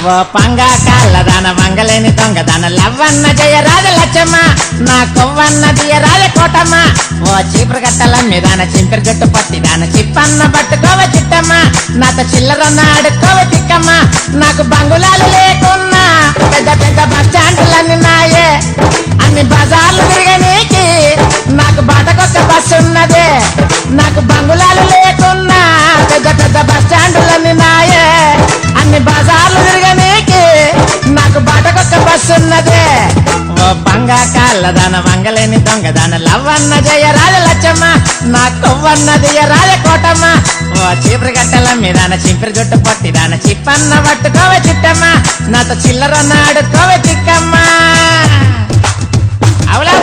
ఓ పంగా కాళ్ళదాన మంగలేని దొంగదాన లవ్వన్న జయ రాజ లచ్చమ్మ నా కొవ్వన్న దియ రాజ కోటమ్మ ఓ చీపురు గట్టల మీదాన చింపిరి జట్టు పట్టిదాన చిప్పన్న పట్టుకోవ చిట్టమ్మ నాతో చిల్లరన్న ఆడుకోవ తిక్కమ్మ నాకు బంగుళాలు లేకున్నా పెద్ద పెద్ద బస్ స్టాండ్లన్నీ నాయే అన్ని బజార్లు తిరగనీకి నాకు బాటకొక్క బస్సు ఉన్నదే నాకు బంగుళాలు లేకున్నా పెద్ద పెద్ద బస్ స్టాండ్లన్నీ నాయే అన్ని బజార్లు తిరగనీకి నాకు బాటకొక్క బస్సు ఉన్నదే ఓ బంగా కాళ్ళదాన మంగలేని దొంగదాన లవ్వన్న జయ రాజ లచ్చమ్మ నా కొవ్వన్నది రాజ కోటమ్మ ఓ చీపురు గట్టల మీదాన చింపిరి జుట్టు పట్టిదాన చిప్పన్న పట్టుకోవ చిట్టమ్మ నాతో చిల్లరన్న ఆడుకోవ చిక్కమ్మ అవులా